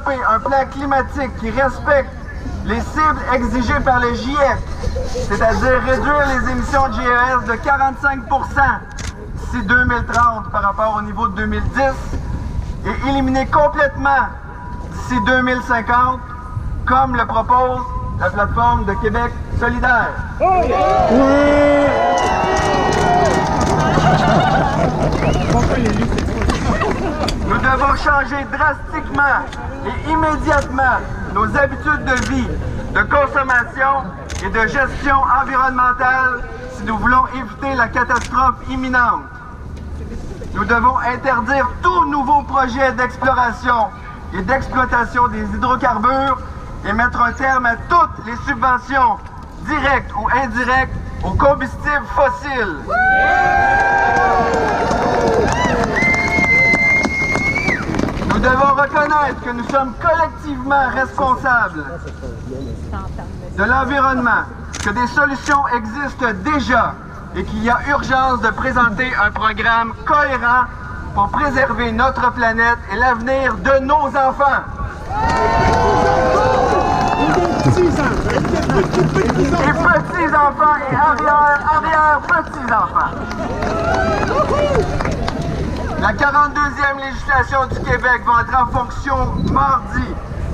développer un plan climatique qui respecte les cibles exigées par le GIEC, c'est-à-dire réduire les émissions de GES de 45 % d'ici 2030 par rapport au niveau de 2010 et éliminer complètement d'ici 2050, comme le propose la plateforme de Québec solidaire. Nous devons changer drastiquement et immédiatement nos habitudes de vie, de consommation et de gestion environnementale si nous voulons éviter la catastrophe imminente. Nous devons interdire tout nouveau projet d'exploration et d'exploitation des hydrocarbures et mettre un terme à toutes les subventions directes ou indirectes aux combustibles fossiles. Nous devons reconnaître que nous sommes collectivement responsables de l'environnement, que des solutions existent déjà et qu'il y a urgence de présenter un programme cohérent pour préserver notre planète et l'avenir de nos enfants. Et petits-enfants et arrière-petits-enfants. La 42e législation du Québec va entrer en fonction mardi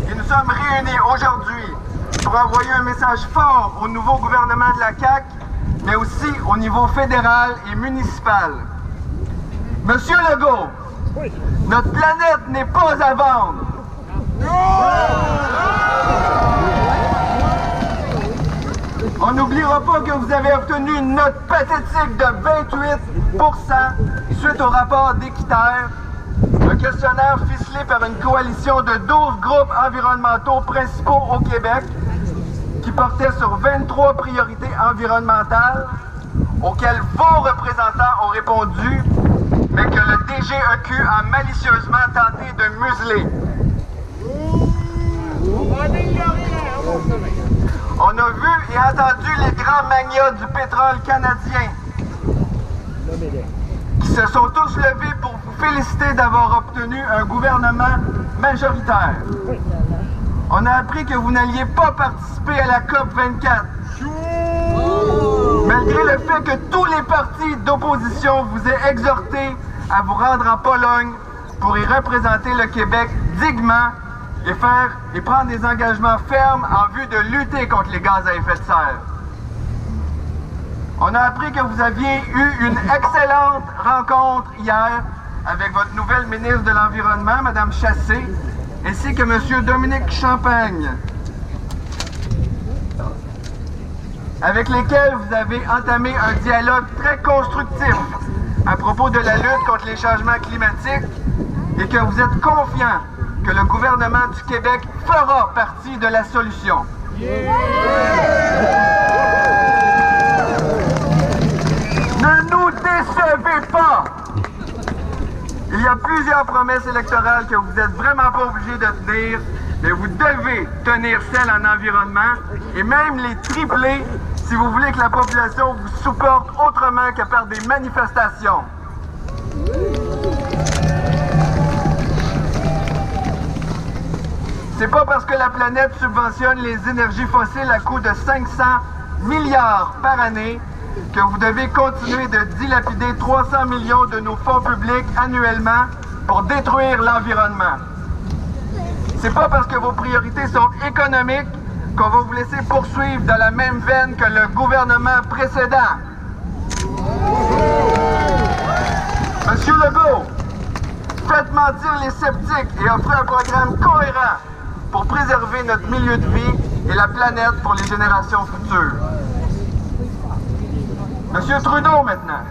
et nous sommes réunis aujourd'hui pour envoyer un message fort au nouveau gouvernement de la CAQ, mais aussi au niveau fédéral et municipal. Monsieur Legault, notre planète n'est pas à vendre. On n'oubliera pas que vous avez obtenu une note pathétique de 28% suite au rapport d'Équiterre, un questionnaire ficelé par une coalition de 12 groupes environnementaux principaux au Québec qui portait sur 23 priorités environnementales auxquelles vos représentants ont répondu, mais que le DGEQ a malicieusement tenté de museler. On a vu et entendu les grands magnats du pétrole canadien qui se sont tous levés pour vous féliciter d'avoir obtenu un gouvernement majoritaire. On a appris que vous n'alliez pas participer à la COP24. Malgré le fait que tous les partis d'opposition vous aient exhorté à vous rendre en Pologne pour y représenter le Québec dignement et prendre des engagements fermes en vue de lutter contre les gaz à effet de serre. On a appris que vous aviez eu une excellente rencontre hier avec votre nouvelle ministre de l'Environnement, Mme Chassé, ainsi que M. Dominique Champagne, avec lesquels vous avez entamé un dialogue très constructif à propos de la lutte contre les changements climatiques et que vous êtes confiant que le gouvernement du Québec fera partie de la solution. Ne nous décevez pas! Il y a plusieurs promesses électorales que vous n'êtes vraiment pas obligés de tenir, mais vous devez tenir celles en environnement et même les tripler si vous voulez que la population vous supporte autrement que par des manifestations. C'est pas parce que la planète subventionne les énergies fossiles à coût de 500 milliards par année que vous devez continuer de dilapider 300 millions de nos fonds publics annuellement pour détruire l'environnement. C'est pas parce que vos priorités sont économiques qu'on va vous laisser poursuivre dans la même veine que le gouvernement précédent. Monsieur Legault, faites mentir les sceptiques et offrez un programme cohérent pour préserver notre milieu de vie et la planète pour les générations futures. Monsieur Trudeau, maintenant.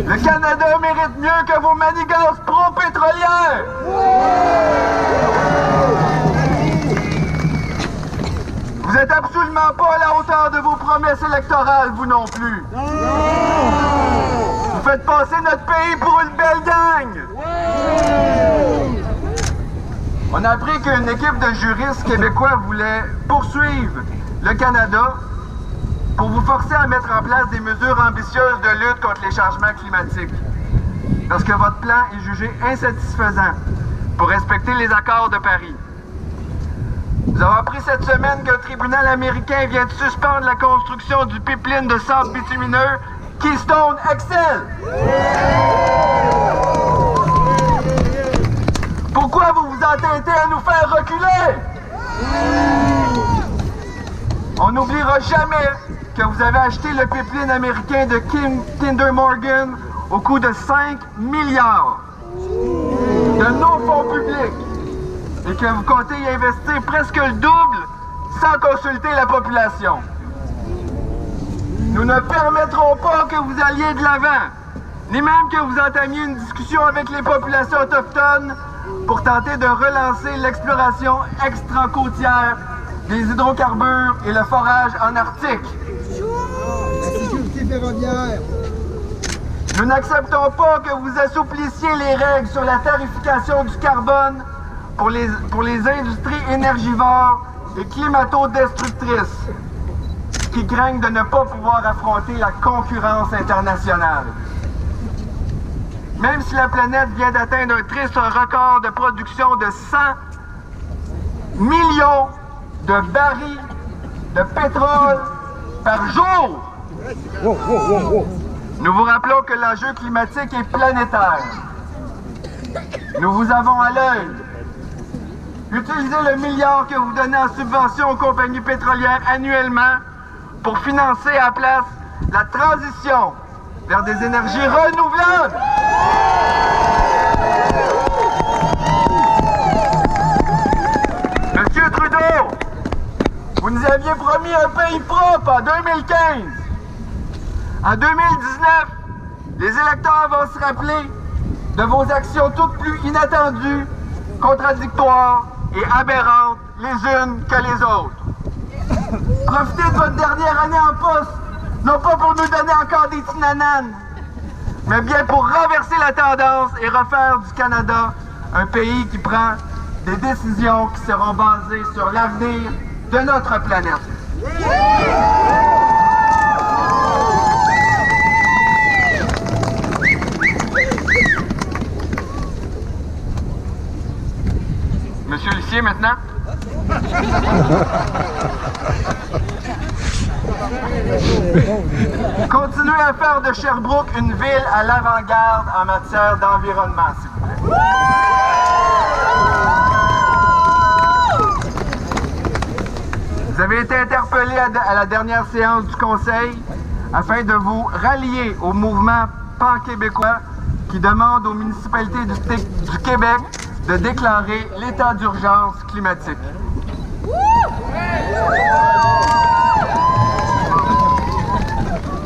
Le Canada mérite mieux que vos manigances pro-pétrolières. Vous n'êtes absolument pas à la hauteur de vos promesses électorales, vous non plus. Vous faites passer notre pays pour une belle gang. On a appris qu'une équipe de juristes québécois voulait poursuivre le Canada pour vous forcer à mettre en place des mesures ambitieuses de lutte contre les changements climatiques. Parce que votre plan est jugé insatisfaisant pour respecter les accords de Paris. Nous avons appris cette semaine qu'un tribunal américain vient de suspendre la construction du pipeline de sable bitumineux Keystone XL. Pourquoi vous vous entêtez à nous faire reculer? On n'oubliera jamais que vous avez acheté le pipeline américain de Kinder Morgan au coût de 5 milliards de nos fonds publics et que vous comptez y investir presque le double sans consulter la population. Nous ne permettrons pas que vous alliez de l'avant, ni même que vous entamiez une discussion avec les populations autochtones pour tenter de relancer l'exploration extra-côtière des hydrocarbures et le forage en Arctique. La sécurité ferroviaire. Nous n'acceptons pas que vous assouplissiez les règles sur la tarification du carbone pour les industries énergivores et climato-destructrices qui craignent de ne pas pouvoir affronter la concurrence internationale. Même si la planète vient d'atteindre un triste record de production de 100 millions de barils de pétrole par jour. Nous vous rappelons que l'enjeu climatique est planétaire. Nous vous avons à l'œil. Utilisez le milliard que vous donnez en subvention aux compagnies pétrolières annuellement pour financer à la place la transition vers des énergies renouvelables. Monsieur Trudeau, vous nous aviez promis un pays propre en 2015. En 2019, les électeurs vont se rappeler de vos actions toutes plus inattendues, contradictoires et aberrantes les unes que les autres. Profitez de votre dernière année en poste, non pas pour nous donner encore des tinananes, mais bien pour renverser la tendance et refaire du Canada un pays qui prend des décisions qui seront basées sur l'avenir de notre planète. Monsieur Lucier, maintenant. Continuez à faire de Sherbrooke une ville à l'avant-garde en matière d'environnement, s'il vous plaît. Vous avez été interpellé à la dernière séance du Conseil afin de vous rallier au mouvement pan-québécois qui demande aux municipalités du Québec de déclarer l'état d'urgence climatique.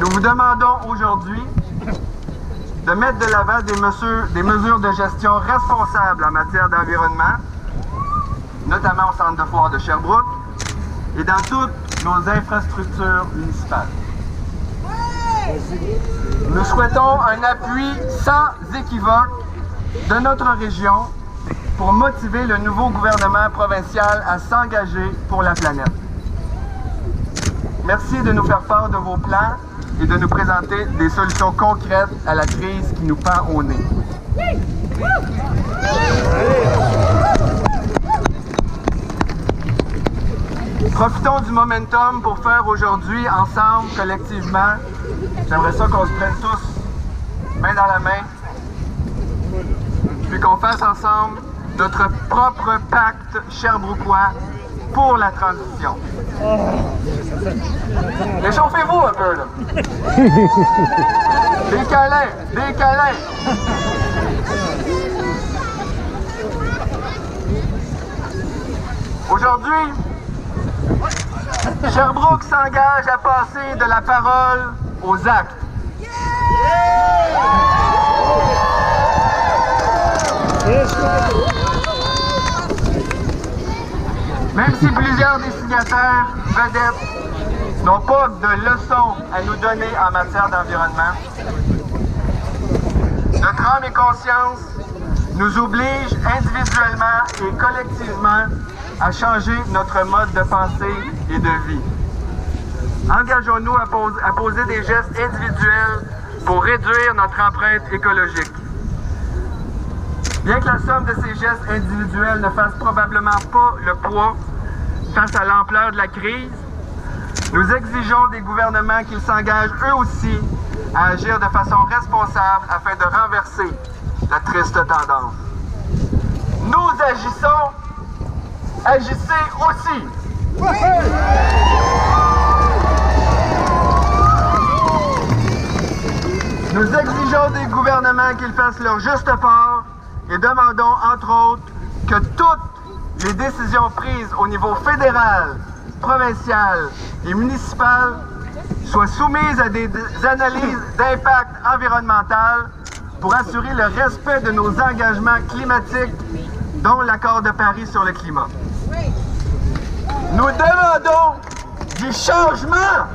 Nous vous demandons aujourd'hui de mettre de l'avant des mesures de gestion responsables en matière d'environnement, notamment au centre de foire de Sherbrooke et dans toutes nos infrastructures municipales. Nous souhaitons un appui sans équivoque de notre région pour motiver le nouveau gouvernement provincial à s'engager pour la planète. Merci de nous faire part de vos plans et de nous présenter des solutions concrètes à la crise qui nous pend au nez. Profitons du momentum pour faire aujourd'hui, ensemble, collectivement, j'aimerais ça qu'on se prenne tous main dans la main, puis qu'on fasse ensemble notre propre pacte sherbrookois pour la transition. Réchauffez-vous un peu, là. Des câlins, des câlins. Aujourd'hui, Sherbrooke s'engage à passer de la parole aux actes. Même si plusieurs des signataires vedettes n'ont pas de leçons à nous donner en matière d'environnement, notre âme et conscience nous obligent individuellement et collectivement à changer notre mode de pensée et de vie. Engageons-nous à poser des gestes individuels pour réduire notre empreinte écologique. Bien que la somme de ces gestes individuels ne fasse probablement pas le poids face à l'ampleur de la crise, nous exigeons des gouvernements qu'ils s'engagent eux aussi à agir de façon responsable afin de renverser la triste tendance. Nous agissons, agissez aussi! Nous exigeons des gouvernements qu'ils fassent leur juste part et demandons, entre autres, que toutes les décisions prises au niveau fédéral, provincial et municipal soient soumises à des analyses d'impact environnemental pour assurer le respect de nos engagements climatiques, dont l'accord de Paris sur le climat. Nous demandons du changement!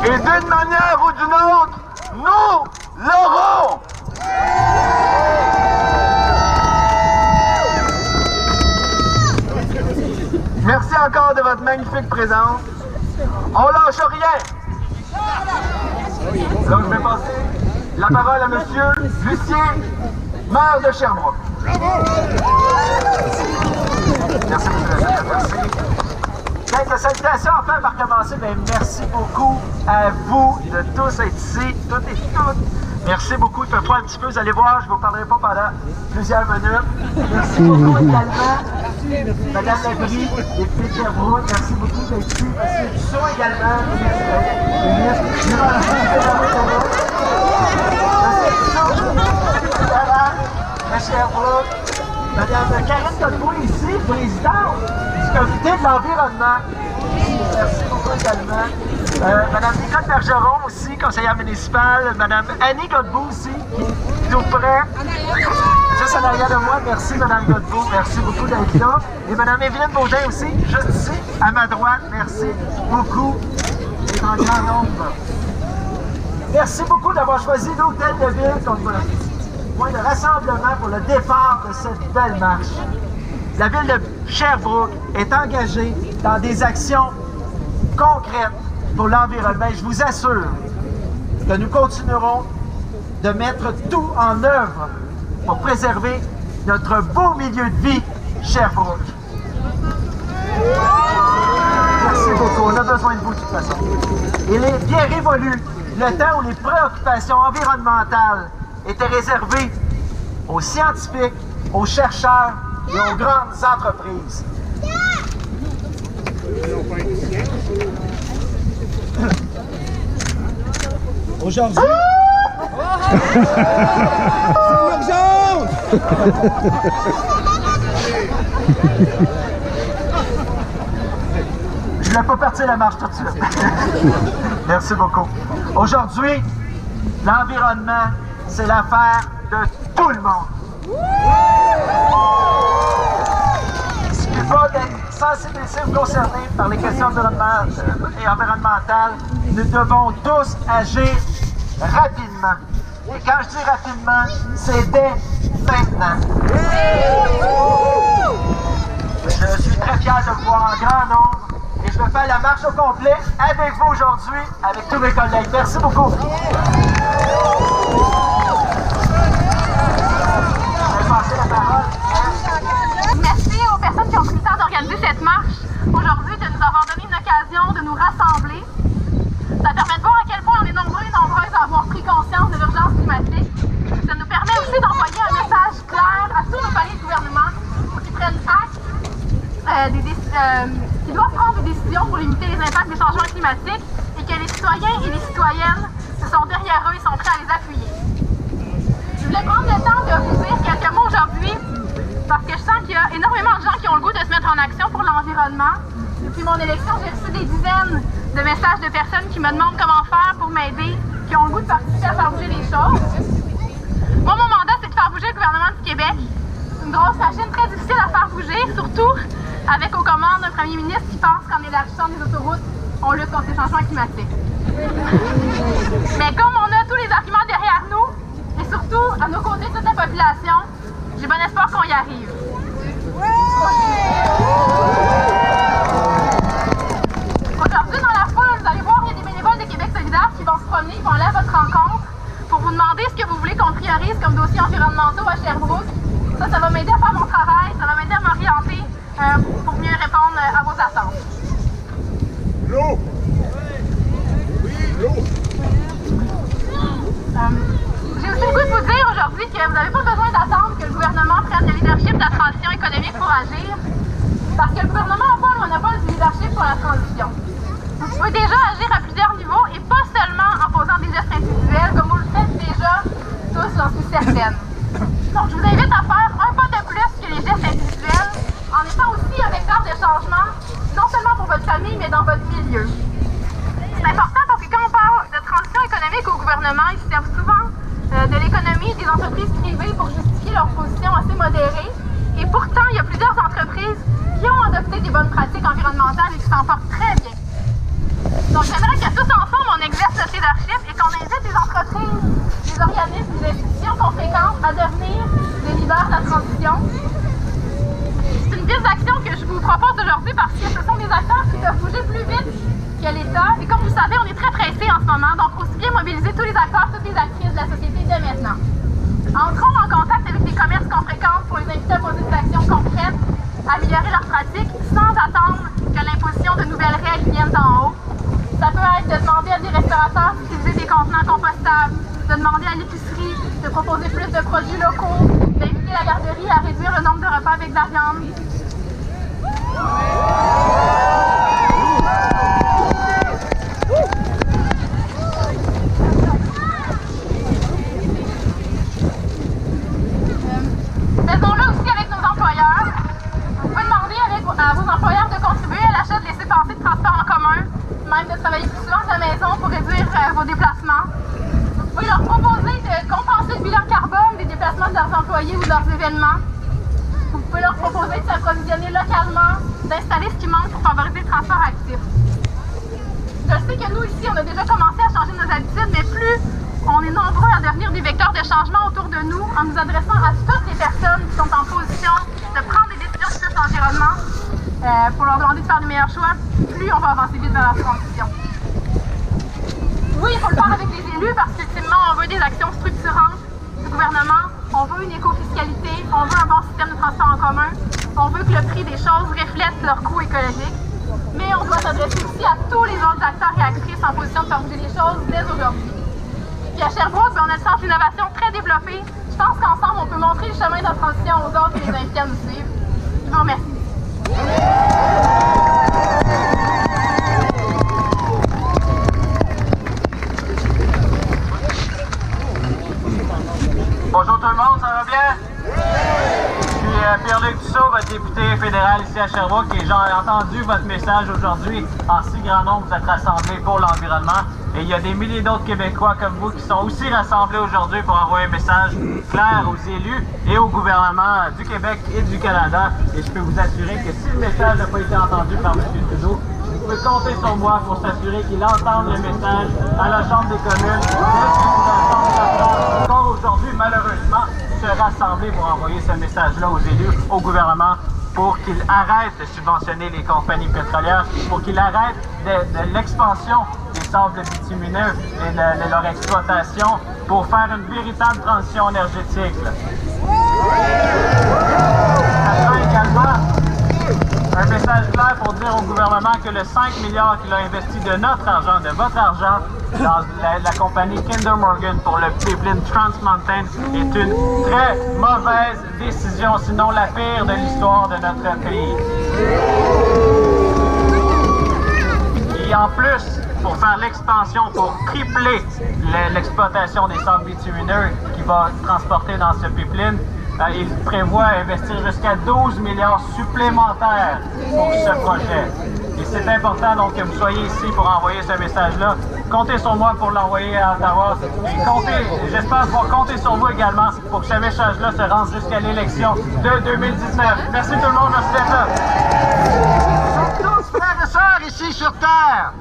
Et d'une manière ou d'une autre, nous l'aurons! Merci encore de votre magnifique présence. On lâche rien! Donc je vais passer la parole à M. Lucien, maire de Sherbrooke. Merci, M. Merci. Quelques salutations enfin par commencer. Bien, merci beaucoup à vous de tous être ici, toutes et toutes. Merci beaucoup de me prendre un petit peu. Vous allez voir, je ne vous parlerai pas pendant plusieurs minutes. Merci beaucoup également, Mme Labrie, députée de Sherbrooke. Merci beaucoup d'être ici. Monsieur Dussault également, ministre de Sherbrooke. Mme Karine Godbout ici, présidente du comité de l'environnement. Merci beaucoup également. Mme Nicole Bergeron aussi, conseillère municipale. Mme Annie Godbout aussi, qui nous prête. Juste en arrière de moi, merci Mme Godbout, merci beaucoup d'être là. Et Mme Evelyne Baudin aussi, juste ici, à ma droite, merci beaucoup d'être en grand nombre. Merci beaucoup d'avoir choisi l'hôtel de ville comme point de rassemblement pour le départ de cette belle marche. La ville de Sherbrooke est engagée dans des actions concrètes pour l'environnement. Je vous assure que nous continuerons de mettre tout en œuvre pour préserver notre beau milieu de vie, Sherbrooke. Merci beaucoup. On a besoin de vous de toute façon. Il est bien révolu le temps où les préoccupations environnementales étaient réservées aux scientifiques, aux chercheurs et aux grandes entreprises. Aujourd'hui... C'est l'urgence! Je ne voulais pas partir la marche tout de suite. Merci beaucoup. Aujourd'hui, l'environnement, c'est l'affaire de tout le monde. Il ne suffit pas d'être sensibilisé ou concerné par les questions environnementales. Nous devons tous agir rapidement. Et quand je dis rapidement, c'est dès maintenant. Je suis très fier de vous voir en grand nombre et je vais faire la marche au complet avec vous aujourd'hui, avec tous mes collègues. Merci beaucoup. Je vais passer la parole. Merci aux personnes qui ont pris le temps d'organiser cette marche aujourd'hui, de nous avoir donné une occasion de nous rassembler. Ça permet de voir à quel point on est nombreux et nombreuses à avoir pris conscience de l'urgence climatique. Ça nous permet aussi d'envoyer un message clair à tous nos paliers de gouvernement pour qu'ils prennent acte, qu'ils doivent prendre des décisions pour limiter les impacts des changements climatiques et que les citoyens et les citoyennes se sont derrière eux et sont prêts à les appuyer. Je voulais prendre le temps de vous dire quelques mots aujourd'hui parce que je sens qu'il y a énormément de gens qui ont le goût de se mettre en action pour l'environnement. Depuis mon élection, j'ai reçu des dizaines de messages de personnes qui me demandent comment faire pour m'aider, qui ont le goût de participer à faire bouger les choses. Moi, mon mandat, c'est de faire bouger le gouvernement du Québec. C'est une grosse machine très difficile à faire bouger, surtout avec aux commandes un premier ministre qui pense qu'en élargissant les autoroutes, on lutte contre les changements climatiques. Mais comme on a tous les arguments derrière nous, et surtout à nos côtés toute la population, j'ai bon espoir qu'on y arrive. Aujourd'hui, dans la foule, vous allez voir, il y a des bénévoles de Québec solidaire qui vont se promener, qui vont aller à votre rencontre pour vous demander ce que vous voulez qu'on priorise comme dossiers environnementaux à Sherbrooke. Ça va m'aider à faire mon travail, ça va m'aider à m'orienter pour mieux répondre à vos attentes. L'eau! Oui, l'eau! J'ai aussi le goût de vous dire aujourd'hui que vous n'avez pas besoin d'attendre que le gouvernement prenne le leadership de la transition économique pour agir, parce que le gouvernement n'a pas le monopole du leadership pour la transition. Vous pouvez déjà agir à plusieurs niveaux et pas seulement en posant des gestes individuels, comme vous le faites déjà tous, j'en suis certaine. Donc, je vous invite à faire un pas de plus que les gestes individuels, en étant aussi un vecteur de changement, non seulement pour votre famille, mais dans votre milieu. C'est important parce que quand on parle de transition économique au gouvernement, ils se servent souvent de l'économie des entreprises privées pour justifier leur position assez modérée. Et pourtant, il y a plusieurs entreprises qui ont adopté des bonnes pratiques environnementales et qui s'en portent très bien. Donc, j'aimerais que tous ensemble, on exerce notre leadership et qu'on invite les entreprises, les organismes, les institutions qu'on fréquente à devenir des leaders de la transition. C'est une piste d'action que je vous propose aujourd'hui parce que ce sont des acteurs qui doivent bouger plus vite que l'État. Et comme vous le savez, on est très pressés en ce moment, donc aussi bien mobiliser tous les acteurs, toutes les actrices de la société dès maintenant. Entrons en contact avec les commerces qu'on fréquente pour les inviter à poser des actions concrètes, améliorer leurs pratiques sans attendre que l'imposition de nouvelles règles vienne d'en haut. Ça peut être de demander à des restaurateurs d'utiliser des contenants compostables, de demander à l'épicerie de proposer plus de produits locaux, d'inviter la garderie à réduire le nombre de repas avec de la viande. Faisons-le aussi avec nos employeurs. Vous pouvez demander à vos employeurs de contribuer à l'achat de laissez-passer de transport en commun, même de travailler plus souvent de la maison pour réduire vos déplacements. Vous pouvez leur proposer de compenser le bilan carbone des déplacements de leurs employés ou de leurs événements. Vous pouvez leur proposer de s'approvisionner localement, d'installer ce qui manque pour favoriser le transport actif. Je sais que nous, ici, on a déjà commencé à changer nos habitudes, mais plus on est nombreux à devenir des vecteurs de changement autour de nous en nous adressant à toutes les personnes qui sont en position de prendre des décisions sur l'environnement pour leur demander de faire de meilleurs choix, plus on va avancer vite dans la transition. Oui, il faut le faire avec les élus parce qu'ultimement, on veut des actions structurantes du gouvernement, on veut une éco-fiscalité, on veut un bon système de transport en commun, on veut que le prix des choses reflète leur coût écologique, mais on doit s'adresser aussi à tous les autres acteurs et actrices en position de faire bouger les choses dès aujourd'hui. Puis à Sherbrooke, on a le centre d'innovation très développé. Je pense qu'ensemble, on peut montrer le chemin de la transition aux autres et les inviter à nous suivre. Je vous remercie. Bonjour tout le monde, ça va bien? Je suis Pierre-Luc Dussault, votre député fédéral ici à Sherbrooke, et j'ai entendu votre message aujourd'hui. En si grand nombre, vous êtes rassemblés pour l'environnement. Et il y a des milliers d'autres Québécois comme vous qui sont aussi rassemblés aujourd'hui pour envoyer un message clair aux élus et au gouvernement du Québec et du Canada. Et je peux vous assurer que si le message n'a pas été entendu par M. Trudeau, vous pouvez compter sur moi pour s'assurer qu'il entende le message à la Chambre des communes, encore aujourd'hui, malheureusement, se rassembler pour envoyer ce message-là aux élus, au gouvernement, pour qu'ils arrêtent de subventionner les compagnies pétrolières, pour qu'ils arrêtent de l'expansion des sables bitumineux et de leur exploitation pour faire une véritable transition énergétique. Ça sera également un message clair pour dire au gouvernement que le 5 milliards qu'il a investi de notre argent, de votre argent, dans la compagnie Kinder Morgan pour le pipeline Trans Mountain est une très mauvaise décision, sinon la pire de l'histoire de notre pays. Et en plus, pour faire l'expansion, pour tripler l'exploitation des sables bitumineux qui va transporter dans ce pipeline, il prévoit investir jusqu'à 12 milliards supplémentaires pour ce projet. Et c'est important donc que vous soyez ici pour envoyer ce message-là. Comptez sur moi pour l'envoyer à Ottawa. Et j'espère pouvoir compter sur vous également pour que ce message-là se rende jusqu'à l'élection de 2019. Merci tout le monde, merci d'être là. Nous sommes tous frères et sœurs ici sur Terre.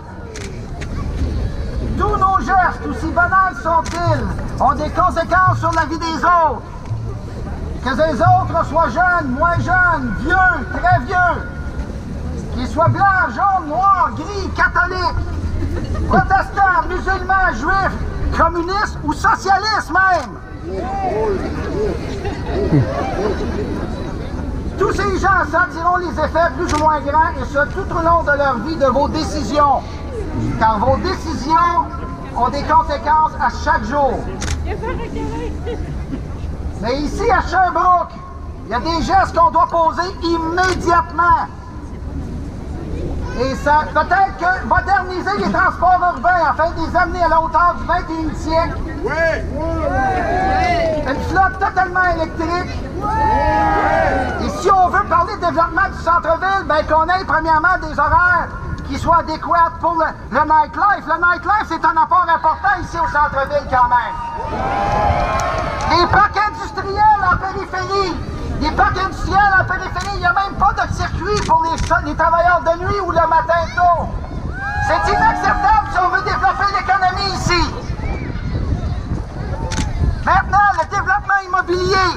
Tous nos gestes, aussi banals sont-ils, ont des conséquences sur la vie des autres. Que les autres soient jeunes, moins jeunes, vieux, très vieux, qu'ils soient blancs, jaunes, noirs, gris, catholiques, protestants, musulmans, juifs, communistes ou socialistes même. Tous ces gens sentiront les effets plus ou moins grands, et ce tout au long de leur vie, de vos décisions. Car vos décisions ont des conséquences à chaque jour. Mais ici, à Sherbrooke, il y a des gestes qu'on doit poser immédiatement. Et ça, peut-être que moderniser les transports urbains afin de les amener à la hauteur du 21e siècle. Une flotte totalement électrique. Et si on veut parler de développement du centre-ville, ben qu'on ait premièrement des horaires qui soient adéquats pour le nightlife. Le nightlife, c'est un apport important ici au centre-ville quand même. Les parcs industriels en périphérie. Les parcs industriels en périphérie, il n'y a même pas de circuit pour les travailleurs de nuit ou le matin tôt. C'est inacceptable si on veut développer l'économie ici. Maintenant, le développement immobilier,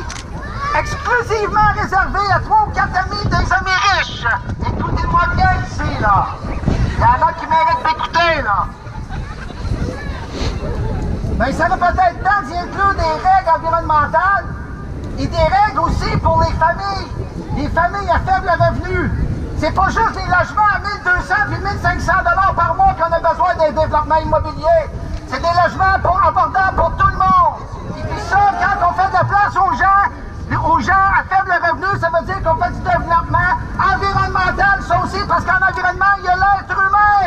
exclusivement réservé à 3 ou 4 amis des amis riches. Écoutez-moi bien ici, là. Il y en a qui méritent d'écouter, là. Mais il serait peut-être temps d'y inclure des règles environnementales et des règles aussi pour les familles à faible revenu. C'est pas juste des logements à 1200 et 1500 $ par mois qu'on a besoin d'un développement immobilier. C'est des logements abordables pour tout le monde. Et puis ça, quand on fait de la place aux gens à faible revenu, ça veut dire qu'on fait du développement environnemental, ça aussi, parce qu'en environnement, il y a l'être humain.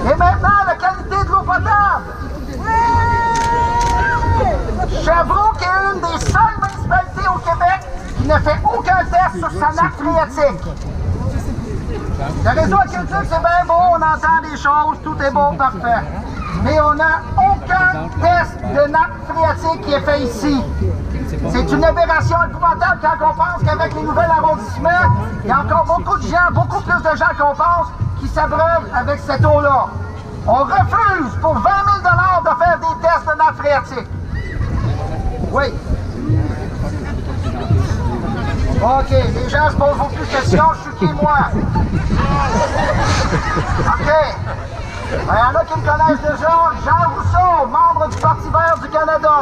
Et maintenant, la qualité de l'eau potable. Sherbrooke est une des seules municipalités au Québec qui ne fait aucun test sur sa nappe phréatique. Le réseau aqueduc, c'est bien beau, on entend des choses, tout est beau, parfait. Mais on n'a aucun test de nappe phréatique qui est fait ici. C'est une aberration épouvantable quand on pense qu'avec les nouveaux arrondissements, il y a encore beaucoup de gens, beaucoup plus de gens qu'on pense, qui s'abreuvent avec cette eau-là. On refuse pour 20 000 $ de faire des tests de nappe phréatique. Oui. OK, les gens se posent plus de questions, je suis qui, moi? OK. Il y en a qui me connaissent déjà. Jean Rousseau, membre du Parti vert du Canada.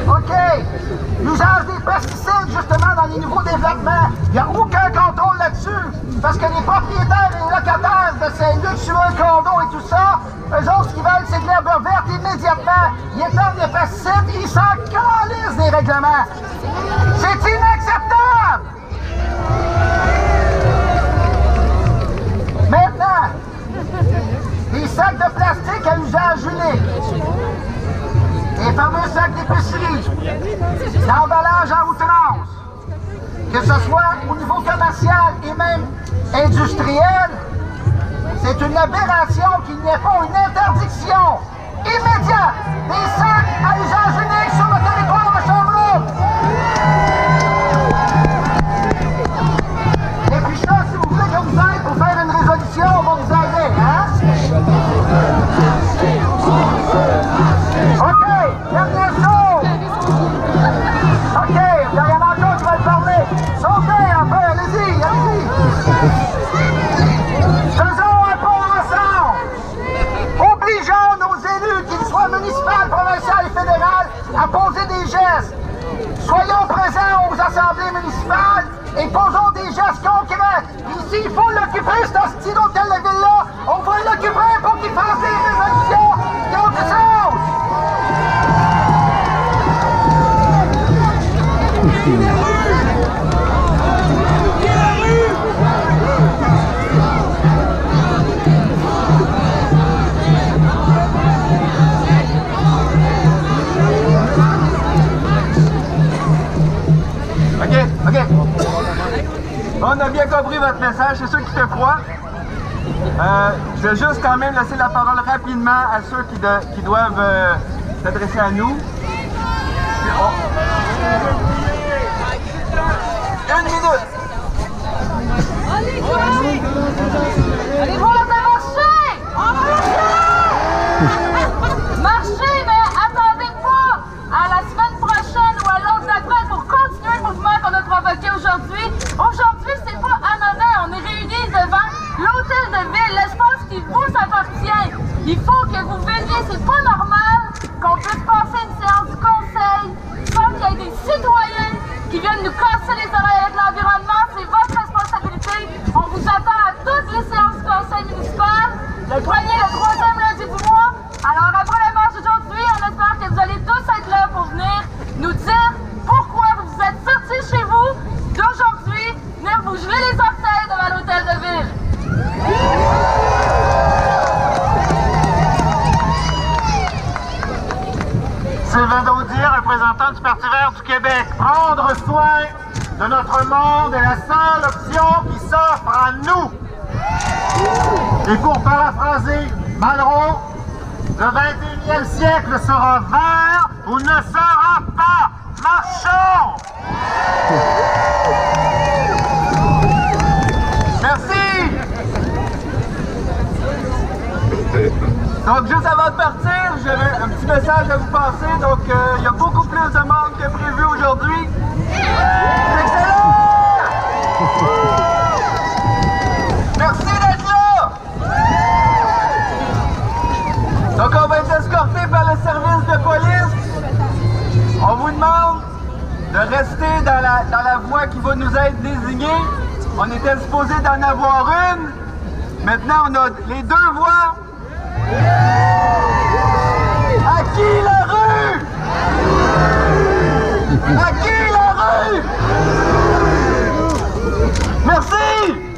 OK. L'usage des pesticides, justement, dans les nouveaux développements, il n'y a aucun contrôle là-dessus. Parce que les propriétaires et les locataires de ces luxueux condos et tout ça, eux autres, ce qu'ils veulent, c'est de l'herbe verte immédiatement. Ils étendent les pesticides, ils s'en calissent des règlements. C'est inacceptable! Maintenant, les sacs de plastique à usage unique. Les fameux sacs d'épicerie, l'emballage à outrance, que ce soit au niveau commercial et même industriel, c'est une aberration qu'il n'y ait pas une interdiction immédiate des sacs à usage unique sur le territoire de Sherbrooke. Et puis ça, si vous voulez qu'on vous aide pour faire une résolution, on va vous aider, hein? OK, dernière chose. OK, il y en a encore qui veulent parler. Sautez un peu, allez-y, allez-y. Faisons un pas ensemble. Obligeons nos élus, qu'ils soient municipaux, provinciaux et fédéraux, à poser des gestes. Soyons présents aux assemblées municipales et posons des gestes concrets. Ici, il faut l'occuper, cet hostie d'hôtel de ville-là. On va l'occuper pour qu'il fasse des résolutions qui ont du sens. OK. On a bien compris votre message, c'est sûr qu'il fait froid. Je vais juste quand même laisser la parole rapidement à ceux qui doivent s'adresser à nous. Une minute. Allez, Aujourd'hui, c'est pas anodin. On est réunis devant l'hôtel de ville, l'espace qui vous appartient. Il faut que vous veniez. C'est pas normal qu'on puisse passer une séance du conseil sans qu'il y ait des citoyens qui viennent nous casser les oreilles avec l'environnement. C'est votre responsabilité. On vous attend à toutes les séances du conseil municipal, le premier, le troisième lundi du mois. Alors après la marche d'aujourd'hui, on espère que vous allez tous être là pour venir nous dire pourquoi vous vous êtes sortis chez vous d'aujourd'hui, venir vous geler les orteils devant l'hôtel de ville. Sylvain Daudier, représentant du Parti vert du Québec. Prendre soin de notre monde est la seule option qui s'offre à nous. Et pour paraphraser Malraux, le 21e siècle sera vert ou ne sera pas. Marchons! Merci! Donc, juste avant de partir, j'avais un petit message à vous passer. Donc, il y a beaucoup plus de monde que prévu aujourd'hui. C'est excellent! Merci d'être là! Donc, on va être escorté par le service de police. On vous demande de rester dans la voie qui va nous être désignée. On était supposé d'en avoir une. Maintenant, on a les deux voies. À qui la rue? À qui la rue? Merci!